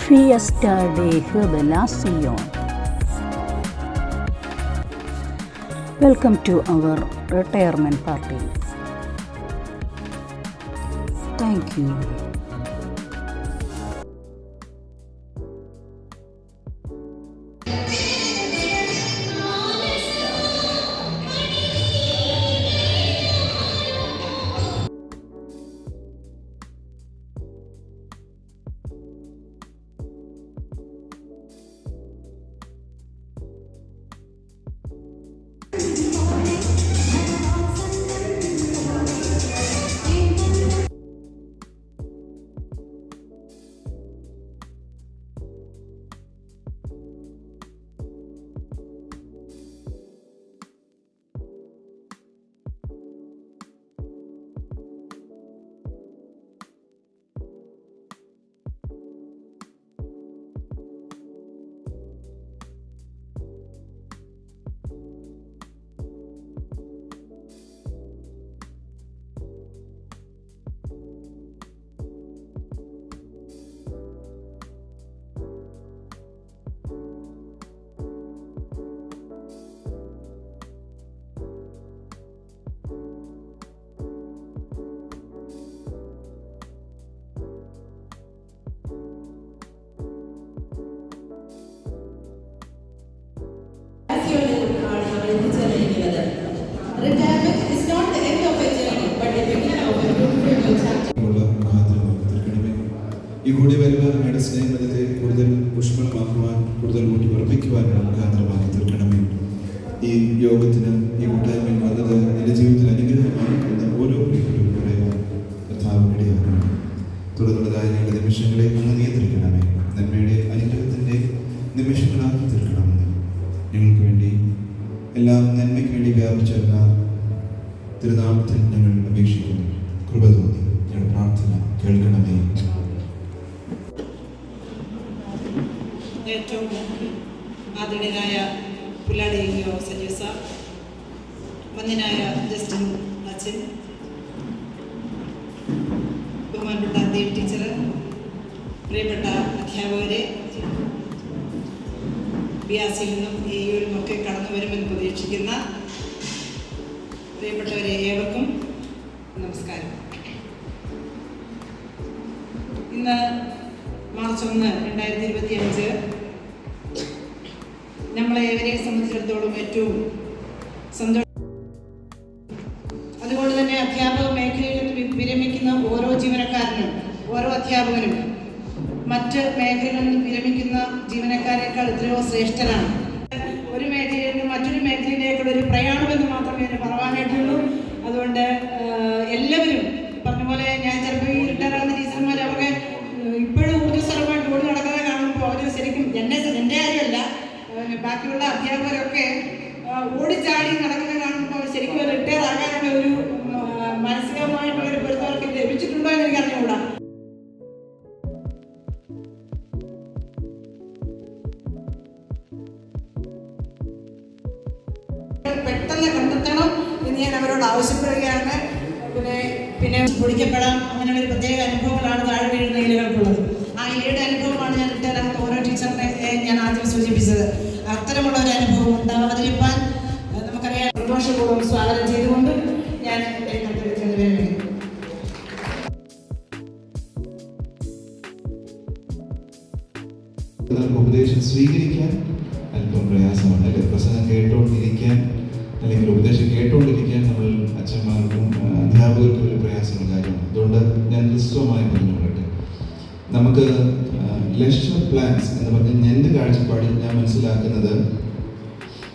Fiesta de Jubilación. Welcome to our retirement party. Thank you. Retirement is not the end of a journey, but the beginning of a beautiful chapter. ഈ കൂടി വരുവാൻ സ്നേഹത്തെ കൂടുതൽ പുഷ്പമാക്കുവാൻ കൂടുതൽ ഊട്ടി ഉറപ്പിക്കുവാനുള്ള മുഖാന്തരമാക്കി തീർക്കണമേ. ഈ യോഗത്തിന് ഈ കൂട്ടായ്മയിൽ വന്നത് എൻ്റെ ജീവിതത്തിൽ അനുഗ്രഹമാണ് എന്ന് ഓരോ പറയാൻ കർത്താവ് ഇടയാക്കണം. തുടർന്നുള്ളതായ ഞങ്ങളുടെ നിമിഷങ്ങളെ അങ്ങ് നിയന്ത്രിക്കണമേ. നന്മയുടെ അനുഗ്രഹത്തിൻ്റെ നിമിഷങ്ങളാക്കി തീർക്കണമെന്ന് ഞങ്ങൾക്ക് വേണ്ടി എല്ലാം നന്മയ്ക്ക് വേണ്ടി വ്യാപിച്ചിരുന്ന തിരുനാമത്തിൽ ഞങ്ങൾ അപേക്ഷിക്കുന്നു. കൃപ തോന്നി ഞങ്ങളുടെ പ്രാർത്ഥന കേൾക്കണമേ. ഏറ്റവും ആദരണീയനായ പുല്ലാടി സജീവ് സാർ, മന്യനായ ജസ്റ്റിൻ അച്ഛൻ, ബഹുമാനപ്പെട്ട ദേവി ടീച്ചർ, പ്രിയപ്പെട്ട അധ്യാപകരെ, ബിയാസിൽ നിന്നും എയുവിലും ഒക്കെ കടന്നു വരുമെന്ന് പ്രതീക്ഷിക്കുന്ന പ്രിയപ്പെട്ടവരെ ഏവർക്കും നമസ്കാരം. ഇന്ന് മാർച്ച് 1, 2025 നമ്മളെ ഏവരെയും സംബന്ധിച്ചിടത്തോളം ഏറ്റവും സന്തോഷം. അതുകൊണ്ട് തന്നെ അധ്യാപക മേഖലയിൽ നിന്ന് വിരമിക്കുന്ന ഓരോ ജീവനക്കാരനും ഓരോ അധ്യാപകനും മറ്റ് മേഖലകളിൽ നിന്ന് വിരമിക്കുന്ന ജീവനക്കാരേക്കാൾ എത്രയോ ശ്രേഷ്ഠരാണ്. ഒരു മേഖലയിൽ നിന്ന് മറ്റൊരു മേഖലയിലേക്കുള്ള ഒരു പ്രയാണമെന്ന് മാത്രമേ എന്നെ പറയാനായിട്ടുള്ളൂ. അതുകൊണ്ട് എല്ലാവരും പറഞ്ഞ പോലെ ഞാൻ ചിലപ്പോൾ ഈ റിട്ടയറാകുന്ന ടീച്ചർമാർ അവർക്ക് ഇപ്പോഴും ഊർജ്ജസ്വലമായിട്ട് ഓടി നടക്കുന്നത് കാണുമ്പോൾ അവർ ശരിക്കും എൻ്റെ കാര്യമല്ല, ബാക്കിയുള്ള അധ്യാപകരൊക്കെ ഓടിച്ചാടി നടക്കുന്നത് കാണുമ്പോൾ ശരിക്കും റിട്ടയർ ആകാനുള്ള ഒരു മാനസികമായിട്ടുള്ളൊരു പൊരുത്തവർക്ക് ലഭിച്ചിട്ടുണ്ടോ എന്ന് എനിക്ക് അറിഞ്ഞുകൂടാ. പെട്ടെന്ന് കണ്ടെത്തണം എന്ന് ഞാൻ അവരോട് ആവശ്യപ്പെടുകയാണ്. പിന്നെ പൊടിക്കപ്പെടാം, അങ്ങനെയുള്ള ഒരു പ്രത്യേക അനുഭവങ്ങളാണ് താഴെ വീഴുന്ന ഇലകൾക്കുള്ളത്. ആ ഇലയുടെ അനുഭവമാണ് ഞാൻ റിട്ടയറാകുന്ന ഓരോ ടീച്ചറിനെ ഞാൻ ആദ്യം സൂചിപ്പിച്ചത്. അത്തരമുള്ള ഒരു അനുഭവം ഉണ്ടാവാതിരിക്കാൻ നമുക്കറിയാം. സന്തോഷപൂർവ്വം സ്വാഗതം ചെയ്തുകൊണ്ട് ഞാൻ ഉപദേശം സ്വീകരിക്കാൻ അല്പം പ്രയാസമാണ് അല്ലെ? പ്രസംഗം കേട്ടുകൊണ്ടിരിക്കാൻ അല്ലെങ്കിൽ ഉപദേശം കേട്ടുകൊണ്ടിരിക്കാൻ നമ്മൾ അച്ഛന്മാർക്കും അധ്യാപകർക്കും ഒരു പ്രയാസമുള്ള കാര്യമാണ്. അതുകൊണ്ട് ഞാൻ ഹ്രസ്വമായി പറഞ്ഞുകൊള്ളട്ടെ. നമുക്ക് ലെഷർ പ്ലാൻസ് എന്ന് പറഞ്ഞാൽ എൻ്റെ കാഴ്ചപ്പാടിൽ ഞാൻ മനസ്സിലാക്കുന്നത്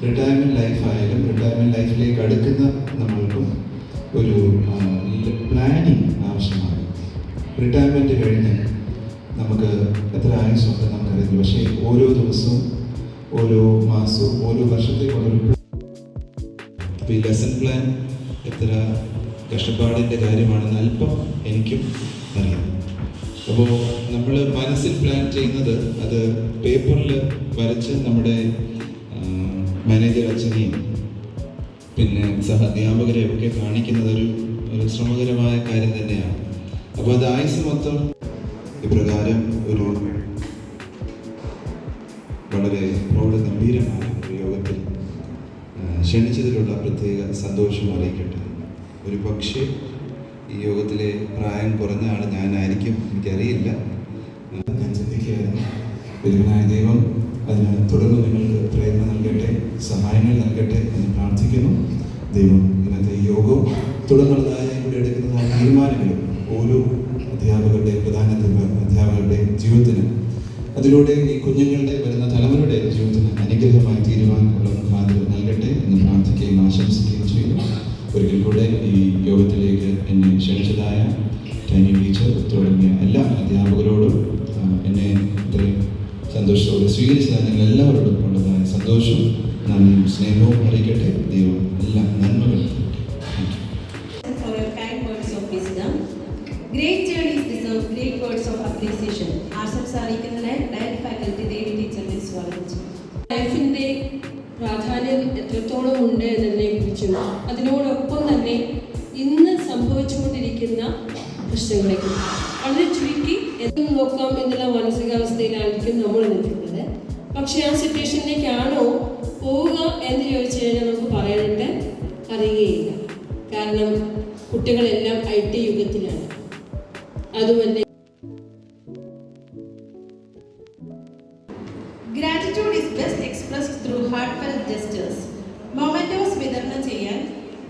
റിട്ടയർമെൻറ്റ് ലൈഫായാലും റിട്ടയർമെൻറ്റ് ലൈഫിലേക്ക് അടുക്കുന്ന നമ്മൾക്കും ഒരു പ്ലാനിങ് ആവശ്യമാണ്. റിട്ടയർമെൻറ്റ് കഴിഞ്ഞ് നമുക്ക് എത്ര ആയുസ്സുണ്ട് നമുക്കറിയില്ല. പക്ഷേ ഓരോ ദിവസവും ഓരോ മാസവും ഓരോ വർഷത്തേക്കുള്ളൊരു ഈ ലെസൺ പ്ലാൻ എത്ര കഷ്ടപ്പാടിൻ്റെ കാര്യമാണെന്ന് അല്പം എനിക്കും അറിയാം. അപ്പോൾ നമ്മൾ മനസ്സിൽ പ്ലാൻ ചെയ്യുന്നത് അത് പേപ്പറിൽ വരച്ച് നമ്മുടെ മാനേജർ അച്ഛനെയും പിന്നെ സഹഅധ്യാപകരെയും ഒക്കെ കാണിക്കുന്നത് ഒരു ശ്രമകരമായ കാര്യം തന്നെയാണ്. അപ്പോൾ അത് ആയുസ് മൊത്തം ഇപ്രകാരം ഒരു വളരെ പ്രൗഢഗംഭീരമായ ഒരു യോഗത്തിൽ ക്ഷണിച്ചതിലുള്ള പ്രത്യേക സന്തോഷം അറിയിക്കട്ടെ. ഒരു പക്ഷേ ഈ യോഗത്തിലെ പ്രായം കുറഞ്ഞ ആൾ ഞാനായിരിക്കും, എനിക്കറിയില്ല. ഞാൻ ചിന്തിക്കുകയായിരുന്നു, വലിയവനായ ദൈവം അതിന് തുടർന്ന് നിങ്ങൾക്ക് പ്രേരണ നൽകട്ടെ, സഹായങ്ങൾ നൽകട്ടെ എന്ന് പ്രാർത്ഥിക്കുന്നു. ദൈവം ഇന്നത്തെ ഈ യോഗവും തുടർന്നുള്ളതായ ഇവിടെ എടുക്കുന്നതായ തീരുമാനങ്ങളും ഓരോ അധ്യാപകരുടെയും പ്രധാന അധ്യാപകരുടെയും ജീവിതത്തിന്, അതിലൂടെ ഈ കുഞ്ഞുങ്ങളുടെ വരുന്ന തലമുറയുടെ ജീവിതത്തിന് അനുഗ്രഹമായി തീരുമാനമുള്ള മുഖാന്തരം നൽകട്ടെ എന്ന് പ്രാർത്ഥിക്കുകയും ആശംസിക്കുകയും ചെയ്യുന്നു. ഒരിക്കൽ കൂടെ ഈ യോഗത്തിലേക്ക് എന്നെ ക്ഷണിച്ചതായ ടൈനി ടീച്ചർ തുടങ്ങിയ എല്ലാ അധ്യാപകരോടും എന്നെ ഇത്രയും സന്തോഷത്തോടെ സ്വീകരിച്ചതായ ഞങ്ങൾ എല്ലാവരോടും ഉള്ളതായ സന്തോഷം, നന്ദിയും സ്നേഹവും അറിയിക്കട്ടെ. ദൈവം എല്ലാ നന്മകളും. Great journeys deserve great words of appreciation. ആശംസ അറിയിക്കുന്നതിനായി ഡയറക്ട് ഫാക്കൽറ്റി ദേവി ടീച്ചറിനെ സ്വാഗതം ചെയ്യും. ലൈഫിൻ്റെ പ്രാധാന്യം എത്രത്തോളം ഉണ്ട് എന്നതിനെക്കുറിച്ചും അതിനോടൊപ്പം തന്നെ ഇന്ന് സംഭവിച്ചുകൊണ്ടിരിക്കുന്ന പ്രശ്നങ്ങളെക്കുറിച്ചും വളരെ ചുരുക്കി എന്തും നോക്കാം എന്നുള്ള മാനസികാവസ്ഥയിലായിരിക്കും നമ്മൾ നിൽക്കുന്നത്. പക്ഷേ ആ സിറ്റുവേഷനിലേക്കാണോ പോവുക എന്ന് ചോദിച്ചു കഴിഞ്ഞാൽ നമുക്ക് പറയാനായിട്ട് അറിയുകയില്ല. കാരണം കുട്ടികളെല്ലാം IT യുഗത്തിലാണ്. അതുപോലെ Gratitude is best expressed through heartfelt gestures. Mementos വിതരണം ചെയ്യാൻ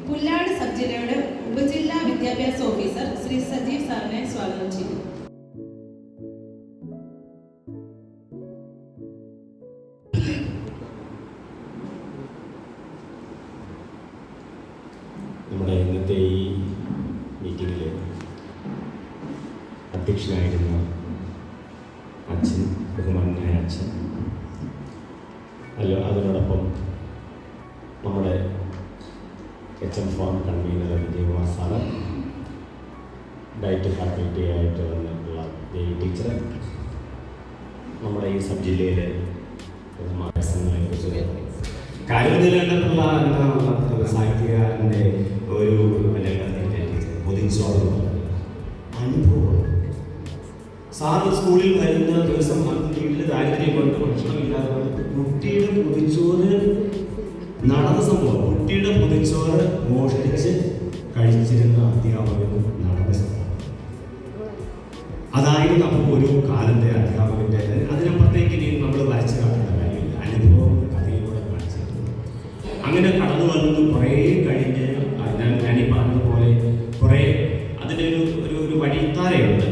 പുല്ലാട് സബ് ജില്ലയുടെ ഉപജില്ലാ വിദ്യാഭ്യാസ ഓഫീസർ ശ്രീ സജീവ് സാറിനെ സ്വാഗതം ചെയ്തു. നമ്മുടെ ഇന്നത്തെ ഈ മീറ്റിങ്ങിൽ അധ്യക്ഷനായിരുന്ന അച്ഛൻ, ബഹുമാനായ അച്ഛൻ, അതിനോടൊപ്പം നമ്മുടെ HM form convener Vijayakumar sir, diet faculty ആയിട്ട് വന്നിട്ടുള്ള ദേവി ടീച്ചർ, നമ്മുടെ ഈ സബ് ജില്ലയിലെ പ്രസംഗങ്ങളെക്കുറിച്ച് കാര്യത്തിലുള്ള സാഹിത്യകാരൻ്റെ ഒരു പൊതിച്ചോറ് അനുഭവം. സാറ് സ്കൂളിൽ വരുന്ന ദിവസം വീട്ടിൽ ദാരിദ്ര്യം കൊണ്ട് ഭക്ഷണമില്ലാതെ കുട്ടിയുടെ പൊതിച്ചോറ് നടന്ന സംഭവം. കുട്ടിയുടെ പൊതിച്ചോറ് മോഷ്ടിച്ച് കഴിച്ചിരുന്ന അധ്യാപകൻ നടന്ന സംഭവം. അതായിരുന്നു അപ്പോൾ ഒരു കാലത്തെ അധ്യാപകൻ്റെ. അതിനപ്പുറത്തേക്ക് ഇനി നമ്മൾ വരച്ച് കാട്ടേണ്ട കാര്യമില്ല, അനുഭവം കഥയിലൂടെ കാണിച്ചിട്ടുണ്ട്. അങ്ങനെ കടന്നു വന്നത് കുറേ കഴിഞ്ഞ് ഞാനീ പറഞ്ഞതുപോലെ കുറേ അതിൻ്റെ ഒരു വഴിത്താരയുണ്ട്.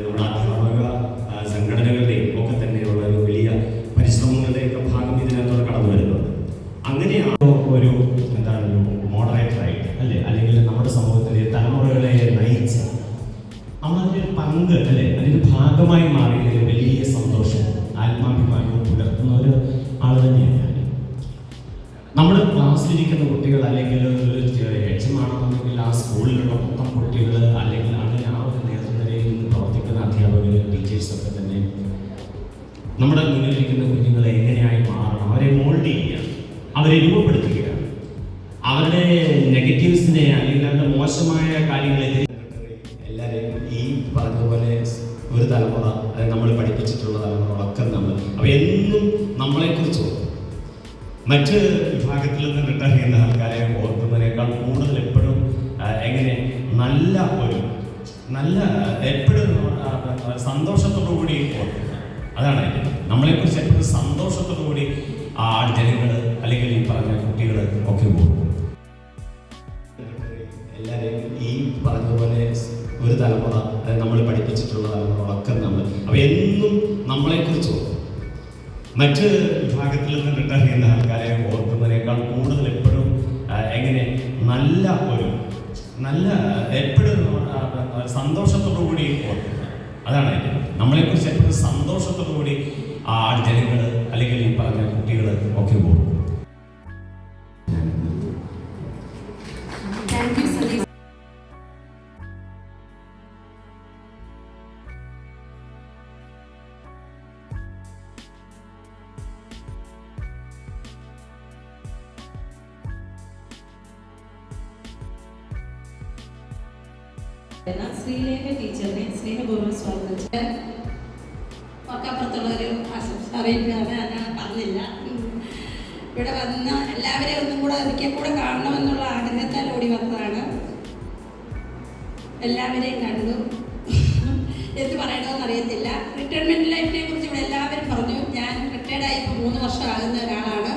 നമ്മുടെ അധ്യാപക സംഘടനകളുടെയും ഒക്കെ തന്നെയുള്ള ഒരു വലിയ പരിശ്രമങ്ങളുടെയൊക്കെ ഭാഗം ഇതിനകത്തോടെ കടന്നു വരുന്നുണ്ട്. അങ്ങനെയാണ് ഒരു മോഡറേറ്ററായിട്ട് അല്ലെങ്കിൽ നമ്മുടെ സമൂഹത്തിലെ തലമുറകളെ നയിച്ച അതിൻ്റെ പങ്ക് അതിൻ്റെ ഭാഗമായി മാറിയതിൽ വലിയ സന്തോഷം, ആത്മാഭിമാനവും പുലർത്തുന്ന ഒരു ആൾ തന്നെയാണ് ഞാൻ. നമ്മുടെ ക്ലാസ്സിലിരിക്കുന്ന കുട്ടികൾ അല്ലെങ്കിൽ HM ആ സ്കൂളിലുള്ള മൊത്തം കുട്ടികൾ അല്ലെങ്കിൽ അങ്ങനെ ആ ഒരു നേതൃനിരയിൽ നിന്ന് പ്രവർത്തിക്കുന്ന അധ്യാപകർ, ടീച്ചേഴ്സൊക്കെ തന്നെ നമ്മുടെ മുന്നിലിരിക്കുന്ന കുഞ്ഞുങ്ങളെ എങ്ങനെയായി മാറണം, അവരെ മോൾഡ് ചെയ്യുക, അവരെ രൂപപ്പെടുത്തുക, അവരുടെ നെഗറ്റീവ്സിനെ അല്ലെങ്കിൽ അവരുടെ മോശമായ കാര്യങ്ങളെ എല്ലാവരെയും ഈ പറഞ്ഞതുപോലെ ഒരു തലമുറ, അതായത് നമ്മൾ പഠിപ്പിച്ചിട്ടുള്ള തലമുറകളൊക്കെ അപ്പോൾ എന്നും നമ്മളെക്കുറിച്ച് മറ്റ് വിഭാഗത്തിൽ നിന്ന് റിട്ടയർ ചെയ്യുന്ന ആൾക്കാരെ ഓർക്കുന്നതിനേക്കാൾ കൂടുതൽ എപ്പോഴും എങ്ങനെ എപ്പോഴും സന്തോഷത്തോടു കൂടി ഓർക്കുക. അതാണ് നമ്മളെക്കുറിച്ച് എപ്പോഴും സന്തോഷത്തോടു കൂടി ആ ജനങ്ങൾ അല്ലെങ്കിൽ ഈ പറഞ്ഞ കുട്ടികൾ ഒക്കെ പോകും. എല്ലാവരെയും ഈ പറഞ്ഞതുപോലെ ഒരു തലമുറ, അതായത് നമ്മൾ പഠിപ്പിച്ചിട്ടുള്ള തലമുറകളൊക്കെ അപ്പോൾ എന്നും നമ്മളെക്കുറിച്ച് മറ്റ് വിഭാഗത്തിൽ നിന്ന് റിട്ടയർ ചെയ്യുന്ന ആൾക്കാരെ ഓർക്കുന്നതിനേക്കാൾ കൂടുതൽ എപ്പോഴും എങ്ങനെ എപ്പോഴും സന്തോഷത്തോടു കൂടി ഓർക്കുക. അതാണ് നമ്മളെക്കുറിച്ച് എപ്പോഴും സന്തോഷത്തോടു കൂടി ആ ജനങ്ങൾ അല്ലെങ്കിൽ ഈ പറഞ്ഞ കുട്ടികൾ ഒക്കെ പോകും. ശ്രീലേഖ ടീച്ചറിനെ സ്നേഹപൂർവ്വം സ്വാഗതം ചെയ്യാൻ. അപ്പുറത്തുള്ളൊരു ആശംസ അറിയിക്കുകയാണ്. ഇവിടെ വന്ന് എല്ലാവരെയും ഒന്നും കൂടെ ഒരിക്കൽ കൂടെ കാണണമെന്നുള്ള ആഗ്രഹത്താൽ ഓടി വന്നതാണ്. എല്ലാവരെയും കണ്ടു. എന്ത് പറയണമെന്ന് അറിയത്തില്ല. റിട്ടയർമെൻറ്റ് ലൈഫിനെ കുറിച്ച് ഇവിടെ എല്ലാവരും പറഞ്ഞു. ഞാൻ റിട്ടയർഡായി ഇപ്പോൾ 3 വർഷമാകുന്ന ഒരാളാണ്.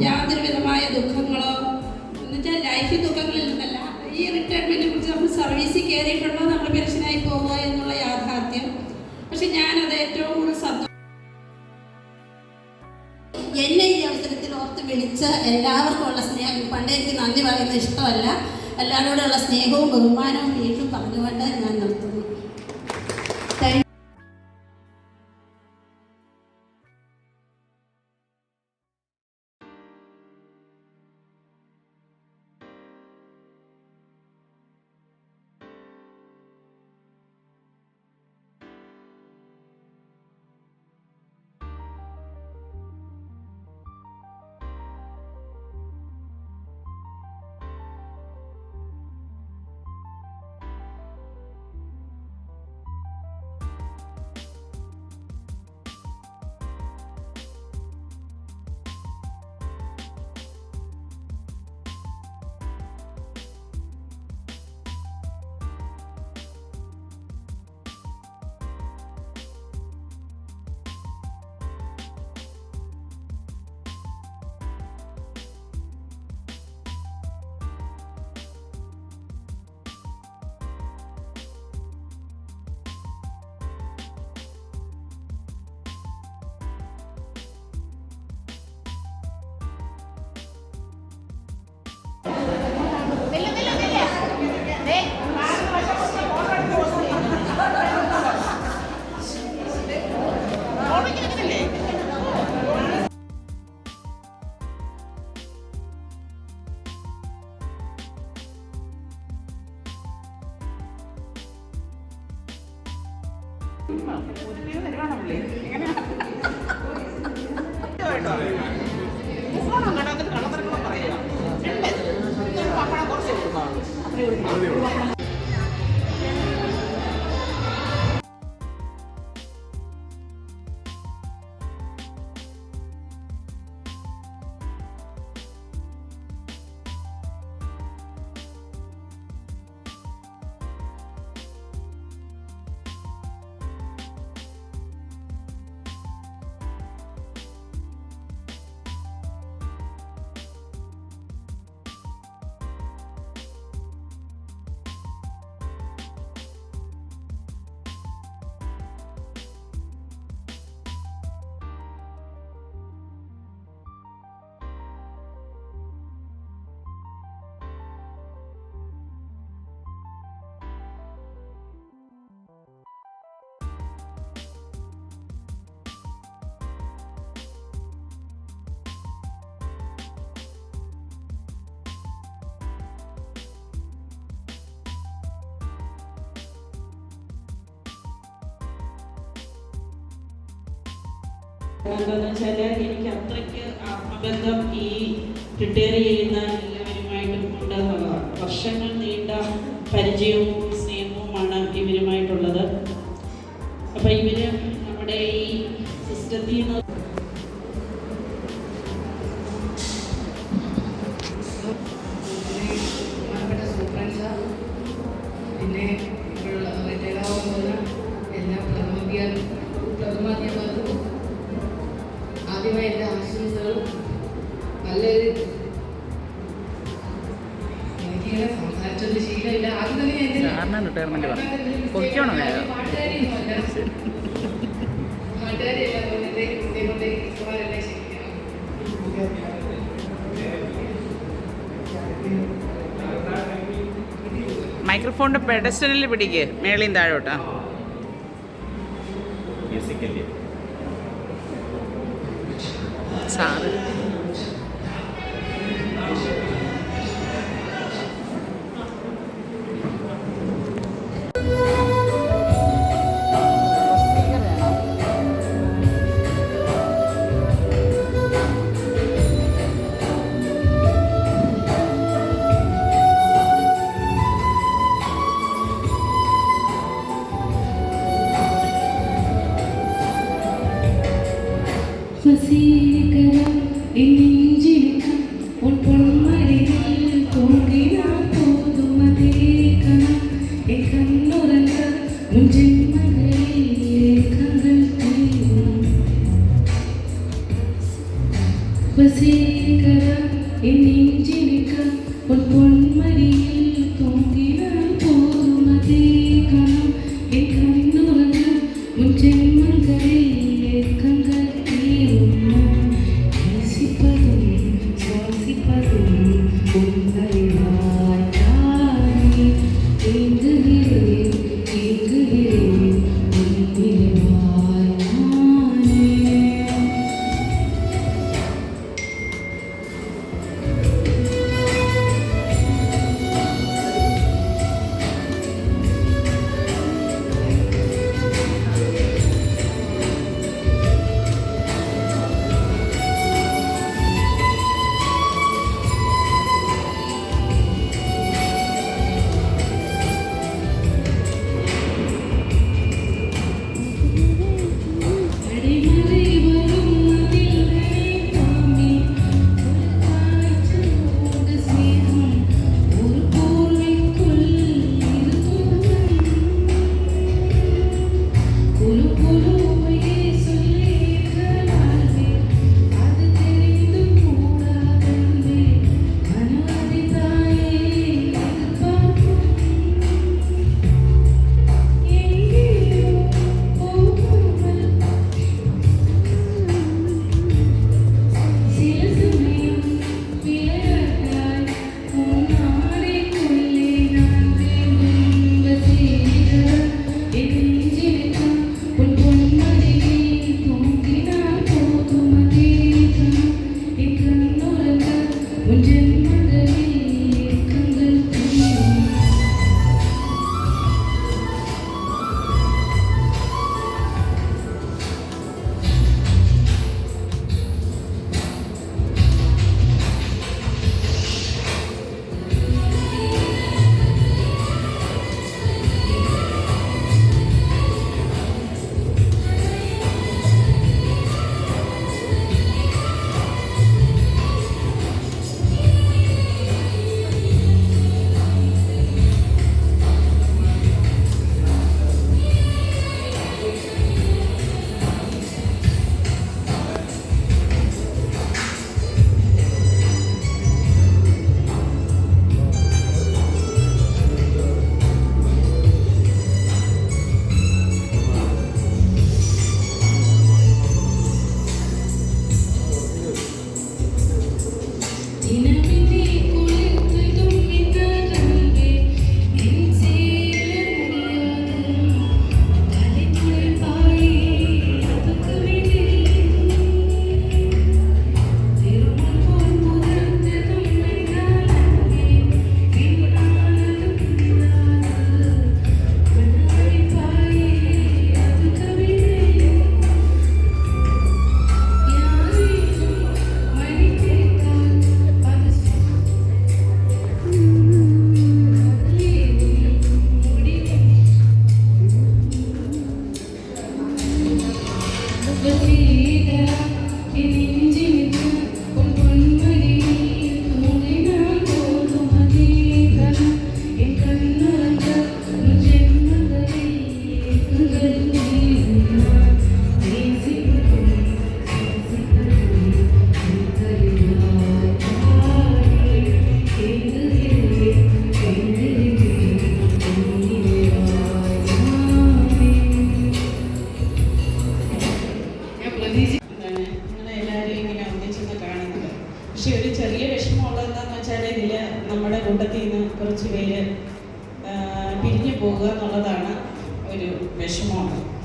യാതൊരു വിധമായ ദുഃഖങ്ങളോ എന്നുവെച്ചാൽ ലൈഫിൽ ദുഃഖങ്ങളിൽ നിന്നല്ല, ഈ റിട്ടയർമെൻറ്റിനെ കുറിച്ച് നമ്മൾ സർവീസിൽ കയറിയിട്ടുണ്ടോ നമ്മൾ പെൻഷനായി പോവുക എന്നുള്ള യാഥാർത്ഥ്യം. പക്ഷെ ഞാനത് ഏറ്റവും കൂടുതൽ എന്നെ ഈ അവസരത്തിൽ ഓർത്ത് വിളിച്ച് എല്ലാവർക്കും ഉള്ള സ്നേഹം, പണ്ടേ എനിക്ക് നന്ദി പറയുന്നത് ഇഷ്ടമല്ല, എല്ലാവരോടുള്ള സ്നേഹവും ബഹുമാനവും വീണ്ടും പറഞ്ഞുകൊണ്ട് ഞാൻ നിർത്തുന്നു. എന്താണെന്ന് വെച്ചാൽ എനിക്ക് അത്രയ്ക്ക് ആത്മബന്ധം ഈ റിട്ടയർ ചെയ്യുന്ന എല്ലാവരുമായിട്ടും ഉണ്ട് എന്നുള്ളതാണ്. വർഷങ്ങൾ നീണ്ട പരിചയവും സ്നേഹവുമാണ് ഇവരുമായിട്ടുള്ളത്. അപ്പം ഇവർ നമ്മുടെ ഈ സിസ്റ്റത്തിൽ നിന്ന് പിന്നെ ഇപ്പോഴുള്ള റിട്ടയർഡാവുന്ന എല്ലാ പ്രഥമാധ്യാപകർക്കും ആദ്യമായി എൻ്റെ ആശംസകൾ. നല്ലൊരു എനിക്കിങ്ങനെ സംസാരിച്ചൊരു ശീലമില്ല. ആദ്യം തന്നെ മൈക്രോഫോണിന്റെ പെഡസ്റ്റലിൽ പിടിക്ക്, മേളിയും താഴോട്ടാ. സാറ് വസീകര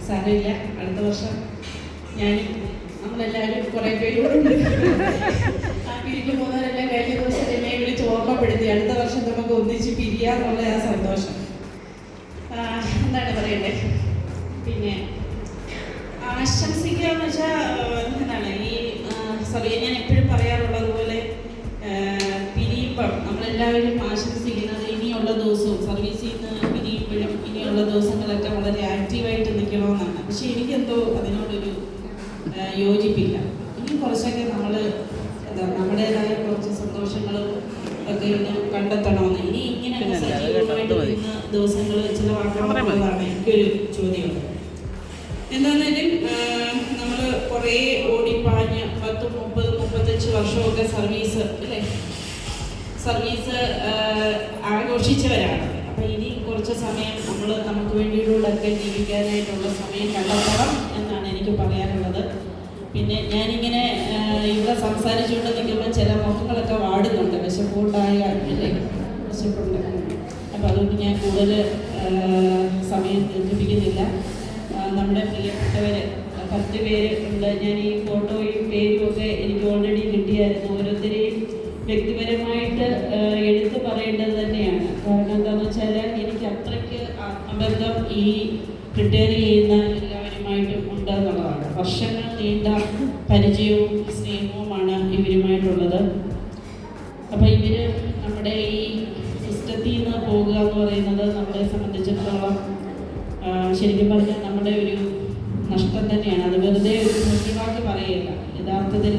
സാരമില്ല, അടുത്ത വർഷം ഞാൻ നമ്മളെല്ലാവരും കുറേ പേരോടുണ്ട് ആ പിരിഞ്ഞു പോകുന്നവരെല്ലാം കഴിഞ്ഞ ദിവസം എന്നെ വിളിച്ച് ഓർമ്മപ്പെടുത്തി അടുത്ത വർഷം നമുക്ക് ഒന്നിച്ച് പിരിയാന്നുള്ള ആ സന്തോഷം. എന്താണ് പറയണ്ടേ, പിന്നെ ആശംസിക്കുക എന്ന് വെച്ചാൽ എന്താണ് ഈ ഞാൻ എപ്പോഴും പറയാറുള്ളത് പോലെ പിരിയുമ്പം നമ്മളെല്ലാവരും ആശംസിക്കുന്നത് ഇനിയുള്ള ദിവസവും സർവീസിൽ നിന്ന് പിരിയുമ്പോഴും ഇനിയുള്ള ദിവസങ്ങളൊക്കെ വളരെ ആക്റ്റീവായിട്ട് നിൽക്കണമെന്നാണ്. പക്ഷെ എനിക്കെന്തോ അതിനോടൊരു യോജിപ്പില്ല. ഇനി കുറച്ചൊക്കെ നമ്മൾ എന്താ നമ്മുടേതായ കുറച്ച് സന്തോഷങ്ങളും ഒക്കെ ഒന്ന് കണ്ടെത്തണമെന്ന്. ഇനി ഇങ്ങനെ സജീവമായിട്ട് ഇന്ന് ദിവസങ്ങൾ ചിലവാക്കണമെന്നുള്ളതാണ് എനിക്കൊരു ചോദ്യം. എന്താണെങ്കിലും നമ്മൾ കുറേ ഓടിപ്പാഞ്ഞ് 10, 30, 35 വർഷമൊക്കെ സർവീസ് ആഘോഷിച്ചവരാണ്. അപ്പം ഇനി കുറച്ച് സമയം നമുക്ക് വേണ്ടിയിട്ടൊക്കെ ജീവിക്കാനായിട്ടുള്ള സമയം കണ്ടെത്തണം എന്നാണ് എനിക്ക് പറയാനുള്ളത്. പിന്നെ ഞാനിങ്ങനെ ഇവിടെ സംസാരിച്ചുകൊണ്ട് നിൽക്കുമ്പോൾ ചില മുഖങ്ങളൊക്കെ വാടുന്നുണ്ട്, വിശപ്പുണ്ടായ വിശപ്പുണ്ട്. അപ്പം അതുകൊണ്ട് ഞാൻ കൂടുതൽ സമയം ദീർഘിപ്പിക്കുന്നില്ല. നമ്മുടെ പ്രിയപ്പെട്ടവർ 10 പേര് ഉണ്ട്. ഞാൻ ഈ ഫോട്ടോയും പേരും ഒക്കെ എനിക്ക് ഓൾറെഡി കിട്ടിയായിരുന്നു. ഓരോരുത്തരെയും വ്യക്തിപരമായിട്ട് എടുത്തു പറയേണ്ടത് തന്നെയാണ്. കാരണം എന്താണെന്ന് വെച്ചാൽ എനിക്ക് അത്രയ്ക്ക് ആത്മബന്ധം ഈ റിട്ടയർ ചെയ്യുന്ന എല്ലാവരുമായിട്ടും ഉണ്ട് എന്നുള്ളതാണ്. വർഷങ്ങൾ നീണ്ട പരിചയവും സ്നേഹവുമാണ് ഇവരുമായിട്ടുള്ളത്. അപ്പോൾ ഇവർ നമ്മുടെ ഈ സിസ്റ്റത്തിൽ നിന്ന് പോകുക എന്ന് പറയുന്നത് നമ്മളെ സംബന്ധിച്ചിടത്തോളം ശരിക്കും പറഞ്ഞാൽ നമ്മുടെ ഒരു നഷ്ടം തന്നെയാണ്. അത് വെറുതെ ഒരു മുദ്രവാക്കി പറയുകയില്ല. യഥാർത്ഥത്തിൽ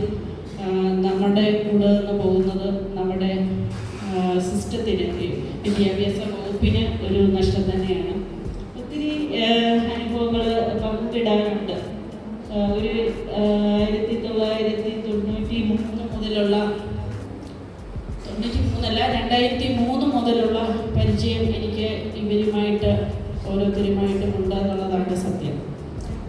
നമ്മുടെ കൂടെ നിന്ന് പോകുന്നത് നമ്മുടെ സിസ്റ്റത്തിന്, വിദ്യാഭ്യാസ വകുപ്പിന് ഒരു നഷ്ടം തന്നെയാണ്. ഒത്തിരി അനുഭവങ്ങൾ പങ്കിടാനുണ്ട്. ഒരു 1993 മുതലുള്ള 2003 മുതലുള്ള പരിചയം എനിക്ക് ഇവരുമായിട്ട് ഓരോരുത്തരുമായിട്ടും ഉണ്ട് എന്നുള്ളതാണ് സത്യം.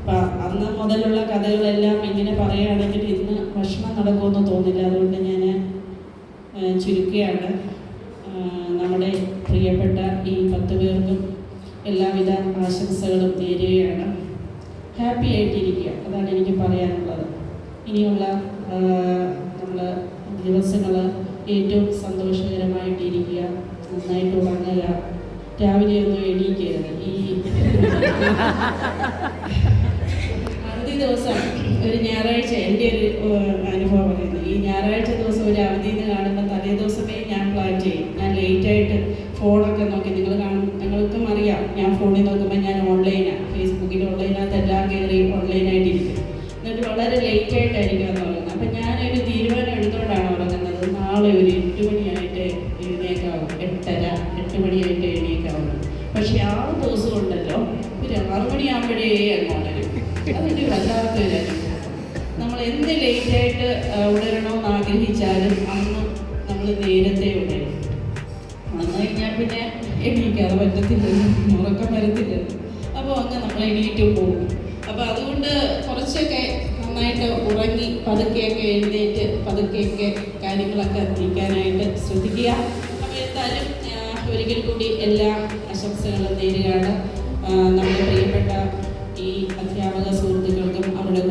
അപ്പം അന്ന് മുതലുള്ള കഥകളെല്ലാം ഇങ്ങനെ പറയുകയാണെങ്കിൽ ഇന്ന് ഭക്ഷണം നടക്കുമെന്ന് തോന്നില്ല. അതുകൊണ്ട് ഞാൻ ചുരുക്കുകയാണ്. നമ്മുടെ പ്രിയപ്പെട്ട ഈ 10 പേർക്കും എല്ലാവിധ ആശംസകളും നേരുകയാണ്. ഹാപ്പി ആയിട്ടിരിക്കുക, അതാണ് എനിക്ക് പറയാനുള്ളത്. ഇനിയുള്ള നമ്മൾ ദിവസങ്ങൾ ഏറ്റവും സന്തോഷകരമായിട്ടിരിക്കുക, നന്നായിട്ട് ഉറങ്ങുക, രാവിലെ ഒന്നും എണീക്കരുത്. ഈ അവധി ദിവസം ഒരു ഞായറാഴ്ച, എൻ്റെ ഒരു അനുഭവം പറയുന്നത്, ഈ ഞായറാഴ്ച ദിവസം ഒരു അവധിന്ന് കാണുമ്പോൾ തലേ ദിവസമേ ഞാൻ പ്ലാൻ ചെയ്യും. ഞാൻ ലേറ്റായിട്ട് ഫോണൊക്കെ നോക്കി, നിങ്ങൾക്കും അറിയാം, ഞാൻ ഫോണിൽ നോക്കുമ്പോൾ ഞാൻ ഓൺലൈനാണ്, ഫേസ്ബുക്കിൽ ഓൺലൈനകത്ത് എല്ലാം കയറി ഓൺലൈനായിട്ടിരിക്കും. എന്നിട്ട് വളരെ ലേറ്റായിട്ടായിരിക്കും എന്ന് പറയുന്നത്. അപ്പം ഞാനൊരു തീരുമാനം എടുത്തുകൊണ്ടാണ് ഉറങ്ങുന്നത്. നാളെ ഒരു 8 മണിയായിട്ട് എഴുന്നേക്കാവും, 8 മണിയായിട്ട് എഴുന്നേക്കാവും. പക്ഷെ ആ ദിവസം ഉണ്ടല്ലോ ഒരു 6 മണിയാകുമ്പോഴേ അങ്ങോട്ട് വരും. അതൊരു വല്ലാത്തൊരു നമ്മൾ എന്ത് ലേറ്റായിട്ട് ഉണരണമെന്ന് ആഗ്രഹിച്ചാലും അന്ന് നമ്മൾ നേരത്തെ ഉണരും. വന്നു കഴിഞ്ഞാൽ പിന്നെ എണീക്കാതെ പറ്റത്തില്ല, ഉറക്കം വരത്തില്ല. അപ്പോൾ അങ്ങ് നമ്മൾ എണീറ്റ് പോകും. അപ്പോൾ അതുകൊണ്ട് കുറച്ചൊക്കെ നന്നായിട്ട് ഉറങ്ങി പതുക്കെയൊക്കെ എഴുന്നേറ്റ് പതുക്കെയൊക്കെ കാര്യങ്ങളൊക്കെ നീക്കാനായിട്ട് ശ്രദ്ധിക്കുക. അപ്പോൾ എന്തായാലും ഒരിക്കൽ കൂടി എല്ലാ ആശംസകളും നേരുകയാണ്. നമ്മുടെ പ്രിയപ്പെട്ട ഈ അധ്യാപക സുഹൃത്തുക്കൾക്കും അവരുടെ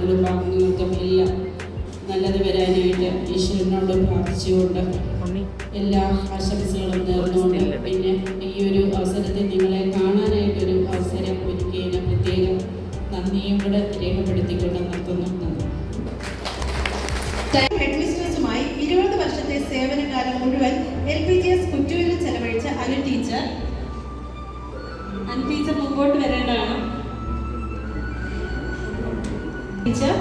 കുടുംബാംഗങ്ങൾക്കും എല്ലാം നല്ലത് വരാനായിട്ട് ഈശ്വരനോട് പ്രാർത്ഥിച്ചുകൊണ്ട് എല്ലാ ആശംസകളും നേർന്നുകൊണ്ട്, പിന്നെ ഈ ഒരു അവസരത്തിൽ നിങ്ങളെ കാണാനായിട്ടൊരു അവസരം ഒരുക്കിയതിന് പ്രത്യേകം നന്ദിയും കൂടെ രേഖപ്പെടുത്തിക്കൊണ്ട് നിർത്തുന്നു. ഹെഡ്മിസ്ട്രസുമായി 20 വർഷത്തെ സേവനകാലം മുഴുവൻ LPGS കുറ്റൂരിൽ ചെലവഴിച്ച അനു ടീച്ചർ മുമ്പോട്ട് വരേണ്ടതാണ്. ടീച്ചർ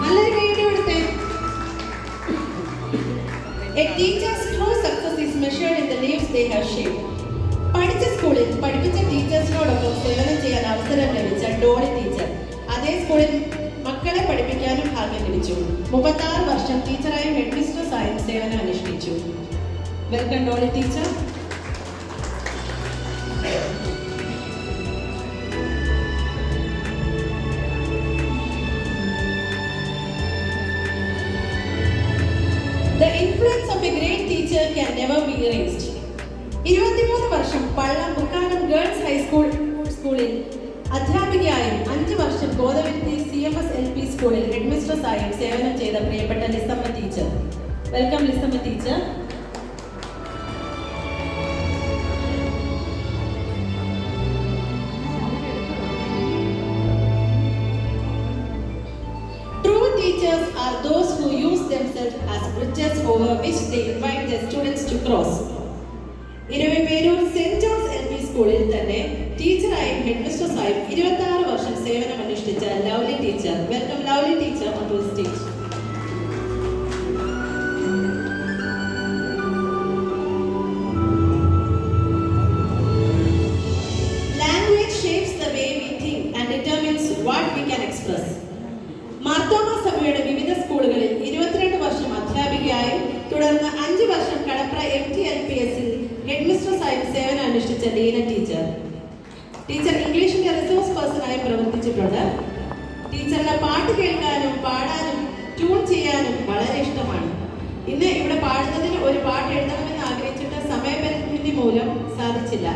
നല്ലൊരു കൈയ്യടി കൊടുത്തേ. A teacher's true success is measured in the lives they have shaped. പഠിച്ച സ്കൂളിൽ പഠിപ്പിച്ച ടീച്ചേഴ്സിനോടൊപ്പം സേവനം ചെയ്യാൻ അവസരം ലഭിച്ച ഡോളി ടീച്ചർ അതേ സ്കൂളിൽ മക്കളെ പഠിപ്പിക്കാനും ഭാഗ്യം ലഭിച്ചു. 36 വർഷം ടീച്ചറായും ഹെഡ്മിസ്ട്രസായും സേവനം അനുഷ്ഠിച്ചു. Welcome Dolly teacher. The influence of a great teacher can never be erased. 23 വർഷം പള്ളം ബുക്കാനം ഗേൾസ് ഹൈസ്കൂളിൽ അധ്യാപികയായും 5 വർഷം ഗോദവരുത്തി CMS LP സ്കൂളിൽ ഹെഡ്മിസ്ട്രസായും സേവനം ചെയ്ത പ്രിയപ്പെട്ട Lissamma teacher. Welcome Lissamma teacher. True teachers are those who use themselves as bridges over which they invite their students to cross. Eraviperoor saint John's LP സ്കൂളിൽ തന്നെ ടീച്ചറായും ഹെഡ് മിസ്ട്രസ്സായും 26 വർഷം സേവനമനുഷ്ഠിച്ച Lovely teacher. Welcome Lovely teacher on to the stage. Language shapes the way we think and determines what we can express. Marthoma സഭയുടെ വിവിധ സ്കൂളുകളിൽ 22 വർഷം അധ്യാപികയായും തുടർന്ന് 5 വർഷം കടപ്ര MT LPSൽ ഹെഡ് മിസ്ട്രസ്സായും സേവനം അനുഷ്ഠിച്ച ലീന ടീച്ചർ. ടീച്ചർ ഇംഗ്ലീഷിന്റെ റിസോഴ്സ് പേഴ്സണായി പ്രവർത്തിച്ചിട്ടുണ്ട്. ടീച്ചറുടെ പാട്ട് കേൾക്കാനും പാടാനും ട്യൂൺ ചെയ്യാനും വളരെ ഇഷ്ടമാണ്. ഇന്ന് ഇവിടെ പാടുന്നതിന് ഒരു പാട്ട് എഴുതണമെന്ന് ആഗ്രഹിച്ചിട്ട് സമയപരിമിതി മൂലം സാധിച്ചില്ല.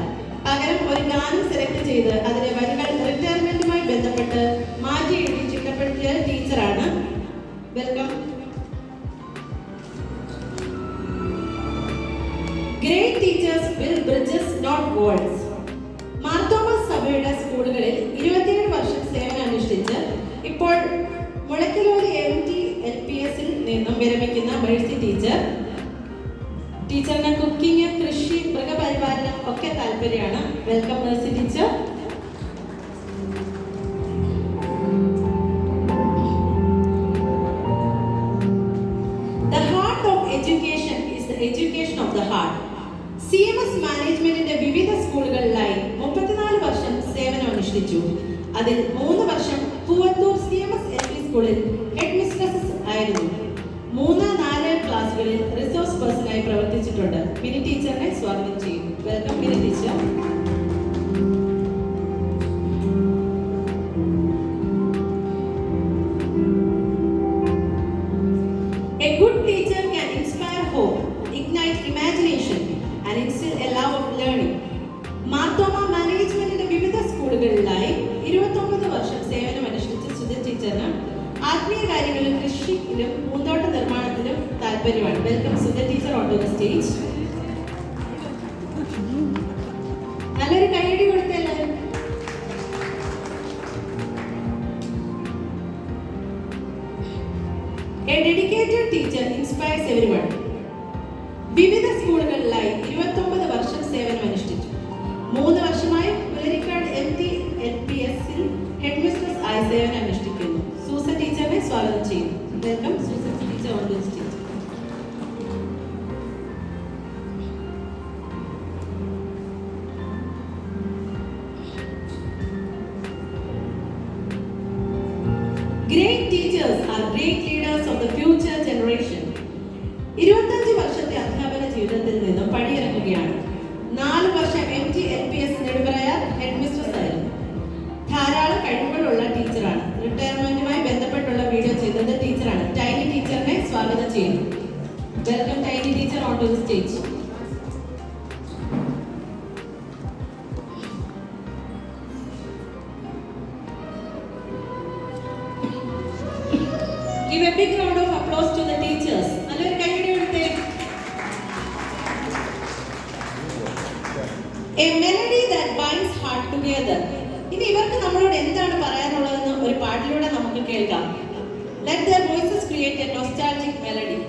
പകരം ഒരു ഗാനം സെലക്ട് ചെയ്ത് അതിലെ വരികൾ റിട്ടയർമെന്റുമായി ബന്ധപ്പെട്ട് മാറ്റി എഴുതി ചിട്ടപ്പെടുത്തിയ ടീച്ചറാണ്. Welcome. Great teachers build bridges not walls. Marthoma സഭയുടെ സ്കൂളുകളിൽ 27 വർഷം സേവനം അനുഷ്ഠിച്ച് ഇപ്പോൾ മുളക്കലോലി MT LPSൽ നിന്നും വിരമിക്കുന്ന മേഴ്സി ടീച്ചർ. ടീച്ചറിന് കുക്കിംഗ്, കൃഷി, മൃഗപരിപാലനം ഒക്കെ താല്പര്യമാണ്. Welcome Mercy teacher. The heart of education is the education of the heart. CMS മാനേജ്മെന്റിന്റെ വിവിധ സ്കൂളുകളിലായി 34 വർഷം സേവനം അനുഷ്ഠിച്ചു. അതിൽ 3 വർഷം പൂവത്തൂർ CMS LP സ്കൂളിൽ ഹെഡ് മിസ്ട്രസ് ആയിരുന്നു. 3-4 ക്ലാസ്സുകളിൽ റിസോഴ്സ് പേഴ്സണായി പ്രവർത്തിച്ചിട്ടുണ്ട്. മിനി ടീച്ചറിനെ സ്വാഗതം ചെയ്യും. Welcome mini teacher. A good teacher can inspire hope, ignite imagination and instill a love of learning. Marthoma മാനേജ്മെന്റിന്റെ വിവിധ സ്കൂളുകളിലായി 29 വർഷം സേവനം അനുഷ്ഠിച്ച സുധ ടീച്ചറിന് ആത്മീയ കാര്യങ്ങളിലും കൃഷിയിലും പൂന്തോട്ട നിർമ്മാണത്തിലും താല്പര്യമാണ്. Welcome Sudha teacher on to the stage. നല്ലൊരു കൈയടി കൊടുത്ത എല്ലാവരും. A dedicated teacher inspires everyone. വിവിധ സ്കൂളുകളിലായി 29 വർഷം സേവനം അനുഷ്ഠിച്ചു. 3 വർഷമായി പുലരിക്കാട് MT LPSൽ ഹെഡ് മിസ്ട്രസ് ആയി സേവനം അനുഷ്ഠിക്കുന്നു. സൂസൻ ടീച്ചറിനെ സ്വാഗതം ചെയ്യുന്നു. Welcome Susan teacher on the stage. Great teachers are great leaders of the future generation. 25 വർഷത്തെ അധ്യാപന ജീവിതത്തിൽ നിന്നും പടിയിറങ്ങുകയാണ്. 4 വർഷം MT LPS നെടുമറയാർ ഹെഡ് മിസ്ട്രസ് ആയിരുന്നു. ധാരാളം കഴിവുകളുള്ള ടീച്ചറാണ്. റിട്ടയർമെന്റുമായി ബന്ധപ്പെട്ടുള്ള വീഡിയോ ചെയ്തത് ടീച്ചറാണ്. ടൈനി ടീച്ചറിനെ സ്വാഗതം ചെയ്യുന്നു. Welcome Tiny teacher on to the stage. Give a big round of applause to the teachers. നല്ലൊരു കൈയടി കൊടുത്തേ. A melody that binds heart together. ഇനി ഇവർക്ക് നമ്മളോട് എന്താണ് പറയാനുള്ളതെന്ന് ഒരു പാട്ടിലൂടെ നമുക്ക് കേൾക്കാം. Let their voices create a nostalgic melody.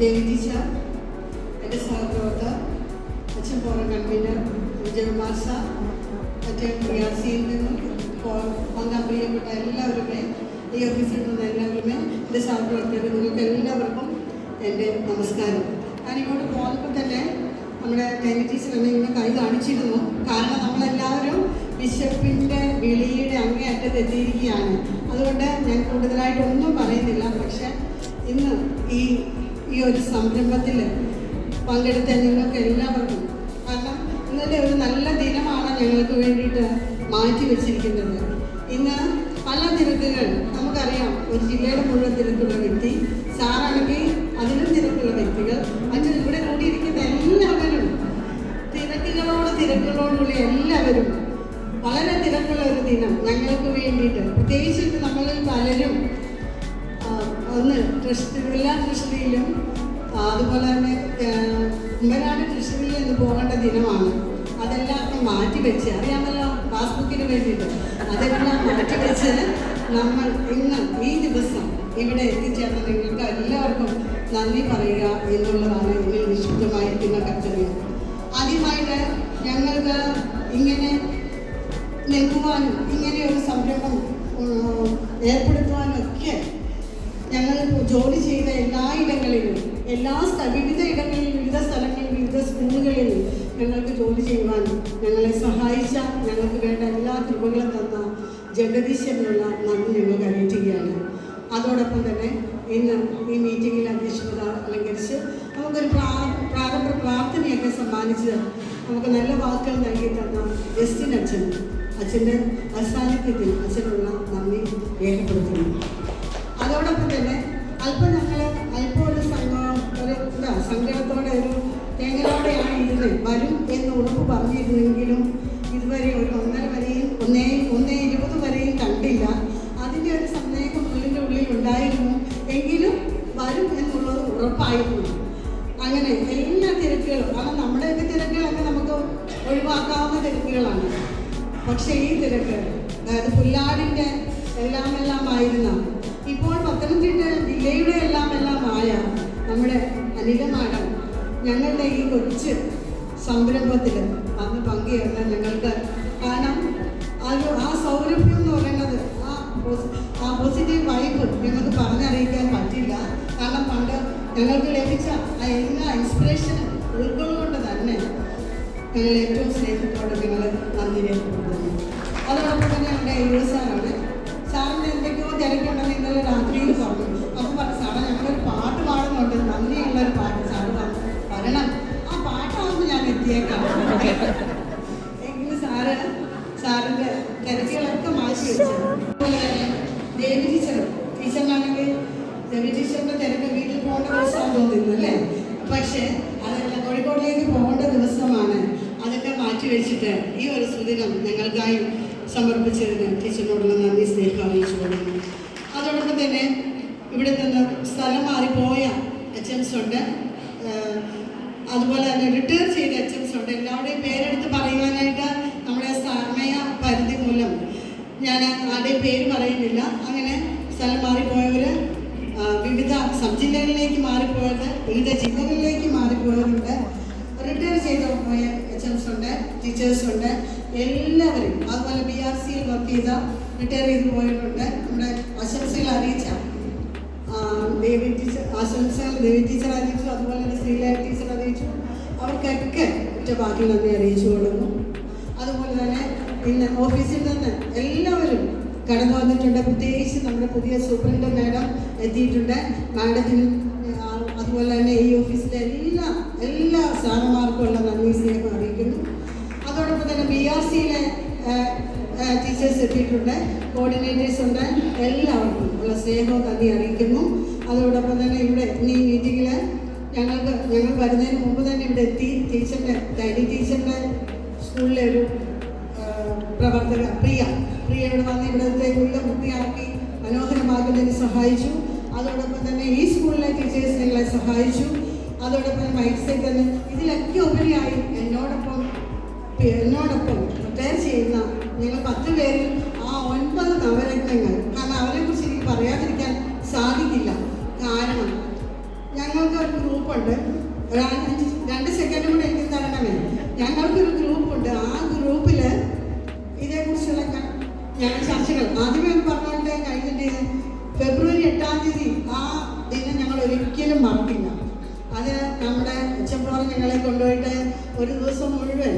Devi teacher, എൻ്റെ സഹപ്രവർത്തകർ, അച്ഛൻ ഫോറം കൺവീനർ വിജയകുമാർ സാർ, മറ്റേ PRCയിൽ നിന്നും പങ്കെടുക്കപ്പെട്ട എല്ലാവരുമേ, ഈ ഓഫീസിൽ നിന്ന് എല്ലാവരുമേ, എൻ്റെ സഹപ്രവർത്തകർ, നിങ്ങൾക്ക് എല്ലാവർക്കും എൻ്റെ നമസ്കാരം. ഞാനിങ്ങോട്ട് പോകുമ്പോൾ തന്നെ നമ്മുടെ ദേവി ടീച്ചർ എന്നെ ഇങ്ങനെ കൈ കാണിച്ചിരുന്നു. കാരണം നമ്മളെല്ലാവരും ബിഷപ്പിൻ്റെ വിളിയുടെ അങ്ങേയറ്റത്ത് എത്തിയിരിക്കുകയാണ്. അതുകൊണ്ട് ഞാൻ കൂടുതലായിട്ടൊന്നും പറയുന്നില്ല. പക്ഷെ ഇന്ന് ഈ ഒരു സംരംഭത്തിൽ പങ്കെടുത്ത നിങ്ങൾക്ക് എല്ലാവർക്കും, കാരണം ഇന്നലെ ഒരു നല്ല ദിനമാണ് ഞങ്ങൾക്ക് വേണ്ടിയിട്ട് മാറ്റി വെച്ചിരിക്കുന്നത്. ഇന്ന് പല തിരക്കുകൾ നമുക്കറിയാം. ഒരു ജില്ലയുടെ മുഴുവൻ തിരക്കുള്ള വ്യക്തി, സാറാണെങ്കിൽ അതിലും തിരക്കുള്ള വ്യക്തികൾ, മറ്റു ഇവിടെ കൂടിയിരിക്കുന്ന എല്ലാവരും തിരക്കുകളോടുകൂടി എല്ലാവരും വളരെ തിരക്കുള്ള ഒരു ദിനം ഞങ്ങൾക്ക് വേണ്ടിയിട്ട്, പ്രത്യേകിച്ച് നമ്മളിൽ പലരും ഒന്ന് എല്ലാ ട്രഷറിയിലും അതുപോലെ തന്നെ കുമ്പനാട് ട്രഷറിയിൽ നിന്ന് പോകേണ്ട ദിനമാണ്. അതെല്ലാം മാറ്റിവെച്ച്, അറിയാമല്ലോ, പാസ്ബുക്കിന് വേണ്ടിയിട്ട് അതെല്ലാം മാറ്റിവെച്ച് നമ്മൾ ഇന്ന് ഈ ദിവസം ഇവിടെ എത്തിച്ചേർന്ന നിങ്ങൾക്ക് എല്ലാവർക്കും നന്ദി പറയുക എന്നുള്ളതാണ് ഇതിൽ നിക്ഷിപ്തമായിരിക്കുന്ന കർത്തവ്യം. ആദ്യമായിട്ട് ഞങ്ങൾക്ക് ഇങ്ങനെ നിൽക്കുവാനും ഇങ്ങനെ ഒരു സംരംഭം ഏർപ്പെടുത്തുവാനും ഒക്കെ ഞങ്ങൾ ജോലി ചെയ്ത എല്ലായിടങ്ങളിലും വിവിധ ഇടങ്ങളിൽ, വിവിധ സ്ഥലങ്ങളിൽ, വിവിധ സ്കൂളുകളിൽ ഞങ്ങൾക്ക് ജോലി ചെയ്യുവാനും ഞങ്ങളെ സഹായിച്ച, ഞങ്ങൾക്ക് വേണ്ട എല്ലാ കൃപകളും തന്ന ജഗദീശനുള്ള നന്ദി ഞങ്ങൾ അറിയിക്കുകയാണ്. അതോടൊപ്പം തന്നെ ഇന്ന് ഈ മീറ്റിങ്ങിൽ അധ്യക്ഷത അലങ്കരിച്ച് നമുക്കൊരു പ്രാരംഭ പ്രാർത്ഥനയൊക്കെ സമ്മാനിച്ച് നമുക്ക് നല്ല വാക്കുകൾ നൽകി തന്ന ജസ്റ്റിൻ അച്ഛൻ്റെ അസാന്നിധ്യത്തിൽ അച്ഛനുള്ള നന്ദി രേഖപ്പെടുത്തുന്നു. അതോടൊപ്പം തന്നെ അല്പം ഒരു സങ്കടത്തോടെ ഒരു തേങ്ങലോടെയാണ് ഇരുന്ന് വരും എന്ന് ഉറപ്പ് പറഞ്ഞിരുന്നെങ്കിലും ഇതുവരെ ഒരു 1:20 വരെയും കണ്ടില്ല. അതിൻ്റെ ഒരു സന്ദേഹം ഉള്ളിൽ ഉണ്ടായിരുന്നു. എങ്കിലും വരും എന്നുള്ളത് ഉറപ്പായിരുന്നു. അങ്ങനെ എല്ലാ തിരക്കുകളും, കാരണം നമ്മുടെയൊക്കെ തിരക്കുകളൊക്കെ നമുക്ക് ഒഴിവാക്കാവുന്ന തിരക്കുകളാണ്. പക്ഷേ ഈ തിരക്ക്, അതായത് പുല്ലാടിൻ്റെ എല്ലാമായിരുന്ന, ഇപ്പോൾ പത്തനംതിട്ട ജില്ലയുടെ എല്ലാമായ നമ്മുടെ അനില മാഡം ഞങ്ങളുടെ ഈ കൊച്ചു സംരംഭത്തിൽ അന്ന് പങ്കുചേർന്ന ഞങ്ങൾക്ക്, കാരണം ആ സൗരഭ്യം എന്ന് പറയുന്നത്, ആ പോസിറ്റീവ് വൈബ് ഞങ്ങൾക്ക് പറഞ്ഞറിയിക്കാൻ പറ്റില്ല. കാരണം പണ്ട് ഞങ്ങൾക്ക് ലഭിച്ച ആ എല്ലാ ഇൻസ്പിറേഷനും ഉൾക്കൊള്ളുകൊണ്ട് തന്നെ ഞങ്ങൾ ഏറ്റവും സ്നേഹത്തോടെ ഞങ്ങൾ നന്ദി രേഖപ്പെടുത്തുന്നു. അതോടൊപ്പം തന്നെ ഞങ്ങളുടെ സാറാണ്. സാറിന് എന്തൊക്കെയോ തിരക്കുണ്ടെന്ന് ഇന്നലെ രാത്രിയിൽ പറഞ്ഞു. അപ്പോൾ പറഞ്ഞു, സാറേ ഞങ്ങളൊരു പാട്ട് പാടുന്നുണ്ട്, നന്ദിയുള്ളൊരു പാട്ട് സാറ് വരണം. ആ പാട്ടാകുമ്പോൾ ഞാൻ എത്തിയേക്കാം. എങ്കിലും സാറിൻ്റെ തിരക്കുകളൊക്കെ മാറ്റി വെച്ചു. അതുപോലെ തന്നെ ദേവി ടീച്ചറിനാണെങ്കിൽ ദേവി ടീച്ചറിൻ്റെ തിരക്ക് വീട്ടിൽ പോകേണ്ട ദിവസമാണ് തോന്നുന്നു അല്ലേ? പക്ഷേ അതെല്ലാം കോഴിക്കോടിലേക്ക് പോകേണ്ട ദിവസമാണ്. അതൊക്കെ മാറ്റി വെച്ചിട്ട് ഈ ഒരു സുദിനം ഞങ്ങൾക്കായി സമർപ്പിച്ചതിന് ടീച്ചറിനോടുള്ള നന്ദി സ്നേഹം അറിയിച്ചു കൊടുക്കുന്നു. അതോടൊപ്പം തന്നെ ഇവിടെ നിന്ന് സ്ഥലം മാറിപ്പോയ HMs ഉണ്ട്, അതുപോലെ തന്നെ റിട്ടയർ ചെയ്ത HMs ഉണ്ട്. എല്ലാവരുടെയും പേരെടുത്ത് പറയുവാനായിട്ട് നമ്മുടെ സമയ പരിധി മൂലം ഞാൻ ആരുടെയും പേര് പറയുന്നില്ല. അങ്ങനെ സ്ഥലം മാറിപ്പോയവർ, വിവിധ സബ് ജില്ലകളിലേക്ക് മാറിപ്പോയത്, വിവിധ ജില്ലകളിലേക്ക് മാറിപ്പോയവരുണ്ട്, റിട്ടയർ ചെയ്ത് പോയ HMs ഉണ്ട്, ടീച്ചേഴ്സ് ഉണ്ട്, എല്ലാവരും. അതുപോലെ PRCയിൽ വർക്ക് ചെയ്ത റിട്ടയർ ചെയ്ത് പോയവരുണ്ട്. നമ്മുടെ ആശംസകൾ അറിയിച്ച ദേവി ടീച്ചർ അറിയിച്ചു, അതുപോലെ തന്നെ ശ്രീലയ ടീച്ചർ അറിയിച്ചു. അവർക്കൊക്കെ ഒറ്റവാക്കിൽ നന്ദി അറിയിച്ചു കൊടുക്കുന്നു. അതുപോലെ തന്നെ ഇന്ന് ഓഫീസിൽ നിന്ന് എല്ലാവരും കടന്നു വന്നിട്ടുണ്ട്. പ്രത്യേകിച്ച് നമ്മുടെ പുതിയ സൂപ്രണ്ട് മാഡം എത്തിയിട്ടുണ്ട്. മാഡത്തിനും അതുപോലെ തന്നെ ഈ ഓഫീസിലെ എല്ലാ സാറന്മാർക്കുമുള്ള നന്ദി സ്നേഹം അറിയിക്കുന്നു. അതോടൊപ്പം തന്നെ PRCയിലെ ടീച്ചേഴ്സ് എത്തിയിട്ടുണ്ട്, കോർഡിനേറ്റേഴ്സ് ഉണ്ട്. എല്ലാവർക്കും ഉള്ള സ്നേഹവും നന്ദി അറിയിക്കുന്നു. അതോടൊപ്പം തന്നെ ഇവിടെ ഈ മീറ്റിങ്ങിൽ ഞങ്ങൾ വരുന്നതിന് മുമ്പ് തന്നെ ഇവിടെ എത്തി ടീച്ചറിൻ്റെ സ്കൂളിലെ ഒരു പ്രവർത്തക പ്രിയ ഇവിടെ വന്ന് ഇവിടുത്തെ വീട് വൃത്തിയാക്കി മനോഹരമാക്കുന്നതിന് സഹായിച്ചു. അതോടൊപ്പം തന്നെ ഈ സ്കൂളിലെ ടീച്ചേഴ്സ് ഞങ്ങളെ സഹായിച്ചു. അതോടൊപ്പം മൈക്ക് സെറ്റ് തന്നെ ഇതിലൊക്കെ ഉപരിയായി എന്നോടൊപ്പം റിട്ടയർ ചെയ്യുന്ന ഞങ്ങൾ 10 പേരിൽ ആ 9 നവരത്നങ്ങൾ, കാരണം അവരെക്കുറിച്ച് എനിക്ക് പറയാതിരിക്കാൻ സാധിക്കില്ല. കാരണം ഞങ്ങൾ ഞങ്ങൾക്ക് ഒരു ഗ്രൂപ്പുണ്ട്. 2 സെക്കൻഡ് കൂടെ എനിക്ക് തരണമേ. ഞങ്ങൾക്കൊരു ഗ്രൂപ്പുണ്ട്. ആ ഗ്രൂപ്പിൽ ഇതേക്കുറിച്ചുള്ള ഞങ്ങൾ ചർച്ചകൾ ആദ്യമേ പറഞ്ഞുകൊണ്ട് കഴിഞ്ഞിട്ട് ഫെബ്രുവരി 8-ാം തീയതി ആ ദിനം ഞങ്ങൾ ഒരിക്കലും മറക്കില്ല. അത് നമ്മുടെ ഉച്ചപ്രോറ് ഞങ്ങളെ കൊണ്ടുപോയിട്ട് ഒരു ദിവസം മുഴുവൻ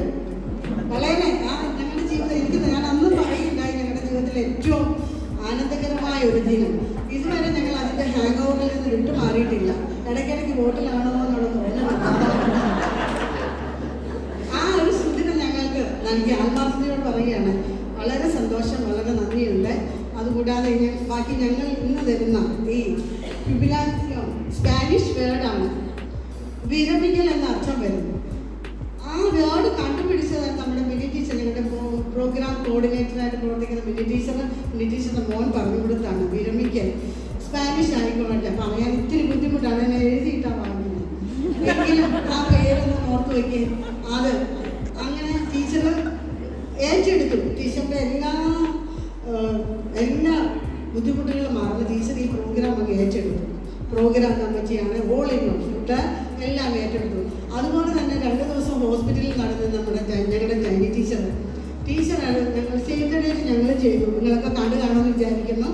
വളരെ ഞങ്ങളുടെ ജീവിതം എനിക്ക് ഞാൻ അന്ന് പറയുകയുണ്ടായി ഞങ്ങളുടെ ജീവിതത്തിൽ ഏറ്റവും ആനന്ദകരമായ ഒരു ദിനം. ഇതുവരെ ഞങ്ങൾ അതിൻ്റെ ഹാങ് ഓവറിൽ നിന്ന് വിട്ടു മാറിയിട്ടില്ല. ഇടയ്ക്കിടയ്ക്ക് ബോട്ടിലാണോ എന്നുള്ള തോന്നുന്നത്. ആ ഒരു സുദിനം ഞങ്ങൾക്ക് നൽകി ആത്മാർത്ഥതയോട് പറയുകയാണ്. വളരെ സന്തോഷം, വളരെ നന്ദിയുണ്ട്. അതുകൂടാതെ ബാക്കി ഞങ്ങൾ ഇന്ന് തരുന്ന ഈ ഫിബുലാസിയോ സ്പാനിഷ് വേർഡാണ്. വിരമിക്കൽ എന്ന അർത്ഥം വരുന്നു. ആ വേർഡ് കണ്ടുപിടിച്ചത് നമ്മുടെ മിനി ടീച്ചർ, ഞങ്ങളുടെ പ്രോഗ്രാം കോർഡിനേറ്ററായിട്ട് പ്രവർത്തിക്കുന്ന മിനി ടീച്ചറിന്റെ മോൻ പറഞ്ഞു കൊടുത്താണ് വിരമിക്കൽ. സ്പാനിഷ് ആയിക്കോട്ടെ, പറയാൻ ഇത്തിരി ബുദ്ധിമുട്ടാണ്, എന്നെ എഴുതിയിട്ടാണ് വാങ്ങുന്നത്. എങ്കിലും ആ പേരൊന്ന് ഓർത്ത് വയ്ക്കുകയും അത് അങ്ങനെ ടീച്ചർ ഏറ്റെടുത്തു. ടീച്ചറിന്റെ എല്ലാ ബുദ്ധിമുട്ടുകളും മറന്ന് ടീച്ചർ ഈ പ്രോഗ്രാം അങ്ങ് ഏറ്റെടുത്തു. പ്രോഗ്രാം കമ്മിറ്റിയാണ്, ഓൾ ഇൻവോൾവ്ഡ് എല്ലാം ഏറ്റെടുത്തു. അതുപോലെ തന്നെ 2 ദിവസം ഹോസ്പിറ്റലിൽ നടന്ന് ഞങ്ങളുടെ ജൈനി ടീച്ചറാണ് ഞങ്ങൾ സേവ് ദ ഡേറ്റ് ഞങ്ങൾ ചെയ്തു. നിങ്ങളൊക്കെ കണ്ടു കാണുമെന്ന് വിചാരിക്കുന്നു.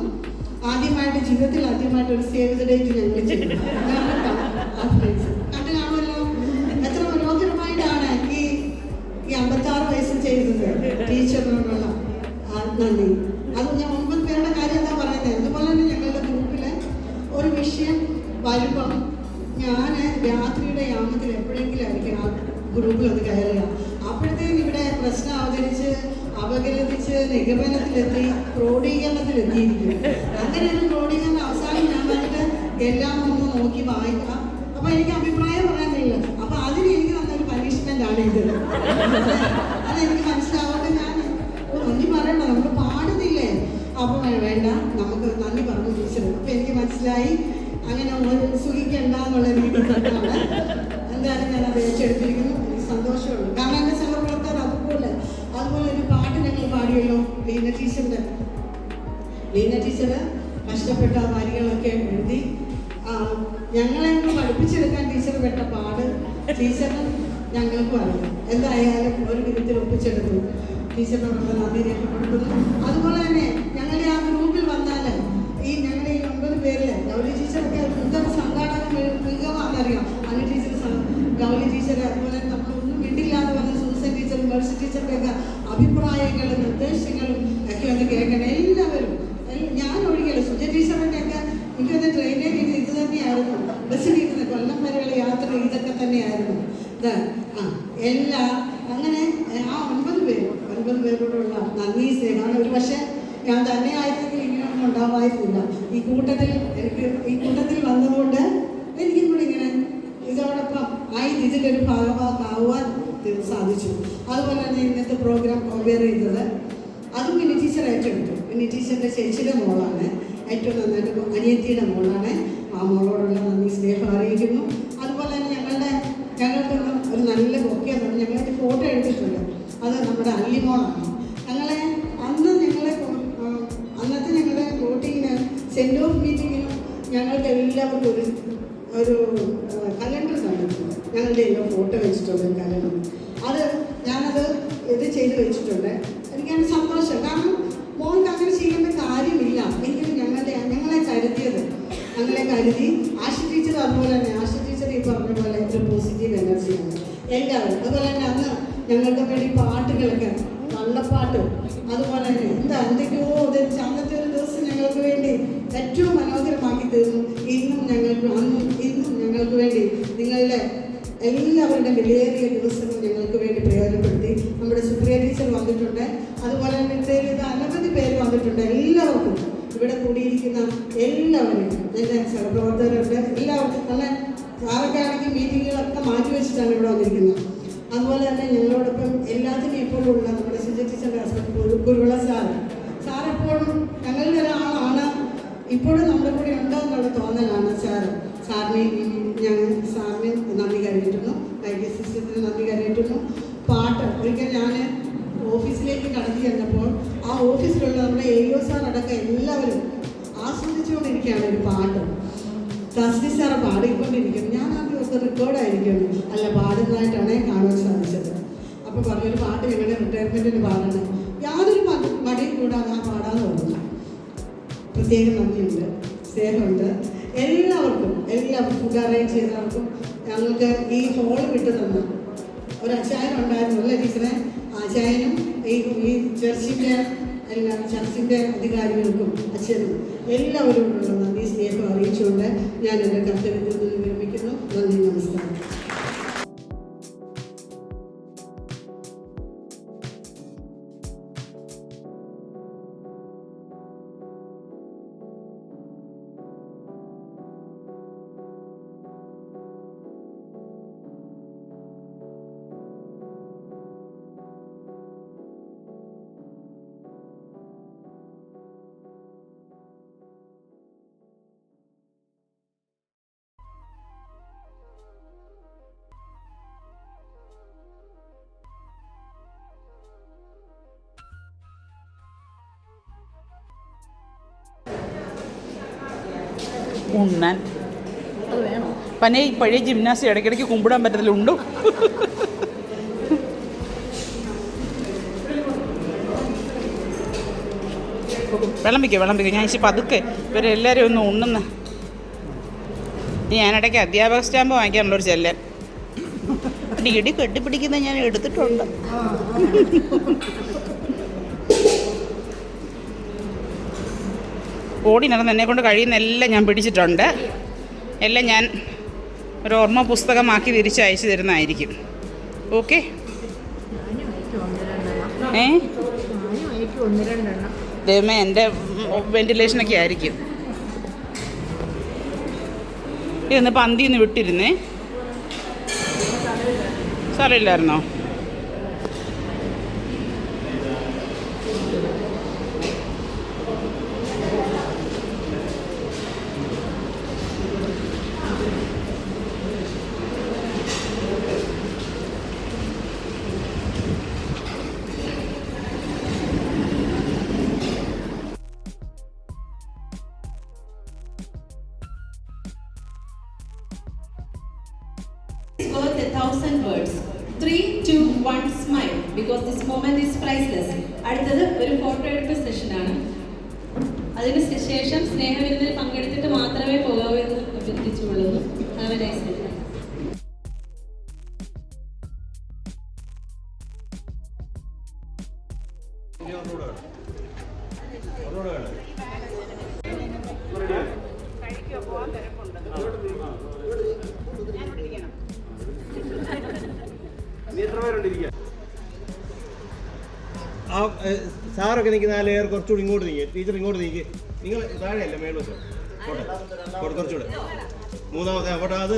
ജീവിതത്തിൽ ആദ്യമായിട്ട് ഒരു സേവ് ദ ഡേറ്റ് ഞങ്ങൾ ചെയ്തു. കണ്ടു കാണുമല്ലോ. എത്ര മനോഹരമായിട്ടാണ് ഈ 56 വയസ്സിൽ ചെയ്തത്. ടീച്ചറിനോടുള്ള നന്ദി. അത് ഞാൻ 9 പേരുടെ കാര്യം എന്താ പറയുന്നത്. അതുപോലെ തന്നെ ഞങ്ങളുടെ ഗ്രൂപ്പിൽ ഒരു വിഷയം വരുമ്പം ഞാൻ രാത്രിയുടെ യാമത്തിൽ എപ്പോഴെങ്കിലും ആയിരിക്കും ആ ഗ്രൂപ്പിൽ ഒന്ന് കയറുക. അപ്പോഴത്തേക്കും ഇവിടെ പ്രശ്നം അവതരിച്ച് അപഗ്രഥിച്ച് നിഗമനത്തിലെത്തി ക്രോഡീകരണത്തിലെത്തിയിരിക്കും. അങ്ങനെ ഒരു ക്രോഡീകരണം അവസാനം ഞാൻ വന്നിട്ട് എല്ലാം ഒന്ന് നോക്കി വായിക്കാം. അപ്പം എനിക്ക് അഭിപ്രായം പറയാനില്ല. അപ്പം അതിന് എനിക്ക് തന്നൊരു പനിഷ്മെൻ്റ് ആണ് ഇത്. അതെനിക്ക് മനസ്സിലാവാതെ ഞാൻ നന്ദി പറയണ്ട, നമ്മൾ പാടുന്നില്ലേ. അപ്പം വേണ്ട, നമുക്ക് നന്ദി പറഞ്ഞു ടീച്ചർ. അപ്പം എനിക്ക് മനസ്സിലായി അങ്ങനെ സുഖിക്കണ്ട എന്നുള്ള രീതിയിലാണ് എന്തായാലും ഞാൻ അത് ഏറ്റെടുത്തിരിക്കുന്നു. എനിക്ക് സന്തോഷമുള്ളൂ. കാരണം എൻ്റെ സഹപ്രവർത്തകർ അതുപോലെ ഒരു പാട്ട് ഞങ്ങൾ പാടിയല്ലോ. ലീന ടീച്ചർ കഷ്ടപ്പെട്ട വരികളൊക്കെ എഴുതി ഞങ്ങളെ പഠിപ്പിച്ചെടുക്കാൻ ടീച്ചർ പെട്ട പാട് ടീച്ചറിന് ഞങ്ങൾക്കും അറിയാം. എന്തായാലും ഒരു വിധത്തിൽ ഒപ്പിച്ചെടുത്തു. ടീച്ചറിനോടുള്ള നന്ദി രേഖപ്പെടുത്തുന്നു. അതുപോലെ തന്നെ ഞങ്ങളുടെ ആ ഗ്രൂപ്പിൽ വന്നാൽ ഞങ്ങളുടെ ഈ 9 പേരിൽ ഗൗരി ടീച്ചറൊക്കെ എന്തൊക്കെ സംഘാടക മികവാണെന്നറിയാം. അന്ന് ടീച്ചർ ഗൗരി ടീച്ചർ, അതുപോലെ നമ്മളൊന്നും വിട്ടില്ലാതെ വന്ന സൂസൻ ടീച്ചർ, മേഴ്സി ടീച്ചറുടെയൊക്കെ അഭിപ്രായങ്ങളും നിർദ്ദേശങ്ങളും ഒക്കെ ഒന്ന് കേൾക്കണം എല്ലാവരും. ഞാൻ ഒഴികല്ലോ. സുജ ടീച്ചറിൻ്റെയൊക്കെ എനിക്കൊന്ന് ട്രെയിനിൽ ഇത് തന്നെയായിരുന്നു. ബസ്സിലിരുന്ന് കൊല്ലം വരെയുള്ള യാത്ര ഇതൊക്കെ തന്നെയായിരുന്നു. അങ്ങനെ ആ 9 പേരോടുള്ള നന്ദി സ്നേഹമാണ്. ഒരു പക്ഷേ ഞാൻ തന്നെ ആയിരുന്നെങ്കിൽ ഇങ്ങനെയൊന്നും ഉണ്ടാവായിരുന്നില്ല. ഈ കൂട്ടത്തിൽ വന്നതുകൊണ്ട് എനിക്കും കൂടി ഇങ്ങനെ ഇതോടൊപ്പം ഇതിലൊരു ഭാഗമാക്കാവാൻ സാധിച്ചു. അതുപോലെ തന്നെ ഇന്നത്തെ പ്രോഗ്രാം കമ്പയർ ചെയ്തത് അതും മിനി ടീച്ചർ ഏറ്റെടുത്തു. മിനി ടീച്ചറിൻ്റെ ചേച്ചിയുടെ മോളാണ്, ഏറ്റവും നന്നായിട്ട് അനിയത്തിയുടെ മോളാണ്. ആ മോളോടുള്ള നന്ദി സ്നേഹം അറിയിക്കുന്നു. അതുപോലെ തന്നെ ഞങ്ങൾക്കൊന്ന് ഒരു നല്ല ബൊക്കെ തന്നെ ഞങ്ങളൊരു ഫോട്ടോ എടുത്തിട്ടുണ്ട്. അത് നമ്മുടെ അല്ലിമോളാണ്. അന്നത്തെ ഞങ്ങളുടെ വോട്ടിങ്ങിന് സെൻഡ് ഓഫ് മീറ്റിങ്ങിനും ഞങ്ങൾക്ക് എല്ലാവർക്കും ഒരു കലണ്ടർ തന്നിട്ടുണ്ട്. ഞങ്ങളുടെ എല്ലാം ഫോട്ടോ വെച്ചിട്ടുണ്ട് കലണ്ടർ. ഞാനത് ചെയ്ത് വെച്ചിട്ടുണ്ട്. എനിക്കതിന് സന്തോഷം. കാരണം മോൾക്ക് അങ്ങനെ ചെയ്യേണ്ട കാര്യമില്ല. എങ്കിലും ഞങ്ങളെ കരുതി ആശ ടീച്ചർ അതുപോലെ തന്നെ ഈ പറഞ്ഞ പോലെ ഒരു പോസിറ്റീവ് എനർജിയാണ് എല്ലാവരും. അതുപോലെ തന്നെ അന്ന് ഞങ്ങൾക്ക് വേണ്ടി പാട്ടുകളൊക്കെ കള്ളപ്പാട്ട് അതുപോലെ തന്നെ എന്തൊക്കെയോ അന്നത്തെ ഒരു ദിവസം ഞങ്ങൾക്ക് വേണ്ടി ഏറ്റവും മനോഹരമാക്കി തീർന്നു. ഇന്നും ഞങ്ങൾക്ക് വേണ്ടി നിങ്ങളുടെ എല്ലാവരുടെ വിലയേറിയ ദിവസങ്ങൾ ഞങ്ങൾക്ക് വേണ്ടി പ്രയോജനപ്പെടുത്തി. നമ്മുടെ സുപ്രിയ ടീച്ചർ വന്നിട്ടുണ്ട്. അതുപോലെ തന്നെ ഇത്രയും അനവധി പേര് വന്നിട്ടുണ്ട്. എല്ലാവർക്കും ഇവിടെ കൂടിയിരിക്കുന്ന എല്ലാവരും എൻ്റെ സഹപ്രവർത്തകരുണ്ട്. എല്ലാവർക്കും നല്ല സാറൊക്കെ ആണെങ്കിൽ മീറ്റിങ്ങുകളൊക്കെ മാറ്റിവെച്ചിട്ടാണ് ഇവിടെ വന്നിരിക്കുന്നത്. അതുപോലെ തന്നെ ഞങ്ങളോടൊപ്പം എല്ലാത്തിനും എപ്പോഴും ഉള്ള നമ്മുടെ സുജ ടീച്ചറുടെ ഹസ്ബൻഡ് കുരുവിള സാറെപ്പോഴും ഞങ്ങളുടെ ഒരാളാണ്. ഇപ്പോഴും നമ്മുടെ കൂടെ ഉണ്ടോ എന്നുള്ള തോന്നലാണ് സാറിന് നന്ദി കരയിട്ടുന്നു. വൈദ്യ സിസ്റ്റത്തിന് നന്ദി കരയിട്ടുന്നു. പാട്ട് ഒരിക്കൽ ഞാൻ ഓഫീസിലേക്ക് കടന്നു ചെന്നപ്പോൾ ആ ഓഫീസിലുള്ള നമ്മുടെ AO സാർ അടക്കം എല്ലാവരും ആസ്വദിച്ചുകൊണ്ടിരിക്കുകയാണ് ഒരു പാട്ട്. ട്രസ്റ്റി സാർ പാടിക്കൊണ്ടിരിക്കുന്നു. ഞാൻ ആദ്യം ഒക്കെ റെക്കോർഡായിരിക്കുന്നു, അല്ല പാടുന്നതായിട്ടാണ് കാണാൻ സാധിച്ചത്. അപ്പോൾ പറഞ്ഞൊരു പാട്ട് ഞങ്ങളുടെ റിട്ടയർമെൻറ്റിന് പാടണം, യാതൊരു മടിയും കൂടാതെ ആ പാടാൻ തുടങ്ങി. പ്രത്യേകം നന്ദിയുണ്ട്, സ്നേഹമുണ്ട് എല്ലാവർക്കും ഫുഡ് അറേഞ്ച് ചെയ്തവർക്കും. ഞങ്ങൾക്ക് ഈ ഹോള് വിട്ടു തന്നു ഒരു അച്ചായൻ ഉണ്ടായിരുന്നു അല്ലേ ടീച്ചറെ? അച്ചായനും ഈ ചർച്ചിൻ്റെ അധികാരികൾക്കും അച്ഛനും എല്ലാവരോടുള്ള നന്ദി സ്നേഹം അറിയിച്ചുകൊണ്ട് ഞാൻ എൻ്റെ കർത്തവ്യത്തിൽ നിന്ന് വിരമിക്കുന്നു. നന്ദി, നമസ്കാരം. ഉണ്ണാൻ അത് വേണം. പനെ ഈ പഴയ ജിംനാസി ഇടയ്ക്കിടയ്ക്ക് കുമ്പിടാൻ പറ്റത്തില്ല, ഉണ്ടോ? വിളമ്പിക്കുക. ഞാൻ ഇച്ചിരി പതുക്കെ ഇവരെല്ലാവരും ഒന്ന് ഉണ്ണുന്ന. ഞാനിടയ്ക്ക് അധ്യാപക സ്റ്റാമ്പ് വാങ്ങിക്കാനുള്ളൊരു ചെല്ലൻ ഇടി കെട്ടിപ്പിടിക്കുന്നത് ഞാൻ എടുത്തിട്ടുണ്ട്. ഓടി നടന്ന് എന്നെക്കൊണ്ട് കഴിയുന്ന എല്ലാം ഞാൻ പിടിച്ചിട്ടുണ്ട്. എല്ലാം ഞാൻ ഒരു ഓർമ്മ പുസ്തകമാക്കി തിരിച്ച് അയച്ചു തരുന്നതായിരിക്കും. ഓക്കെ? ദൈവമേ, എൻ്റെ വെൻറ്റിലേഷനൊക്കെ ആയിരിക്കും. ഇതൊന്ന് പന്തിന്ന് വിട്ടിരുന്നേ, സ്ഥലമില്ലായിരുന്നോ? Worth 1,000 words. 3, 2, 1, smile, because this moment is priceless. അടുത്തത് ഒരു ഫോട്ടോ എടുപ്പ് സെഷനാണ്. അതിന് ശേഷം സ്നേഹവിരുന്നിൽ പങ്കെടുത്തിട്ട് മാത്രമേ പോകാവൂ എന്ന് അഭ്യർത്ഥിച്ചുകൊള്ളുന്നു. ആ സാറൊക്കെ നിൽക്കുന്ന ആ ലെയർ കുറച്ചുകൂടി ഇങ്ങോട്ട് നീക്കി, ടീച്ചർ ഇങ്ങോട്ട് നീക്കി. നിങ്ങൾ താഴെയല്ല മേലോട്ട് കുറച്ചുകൂടെ മൂന്നാമത്തെ അവിടെ അത്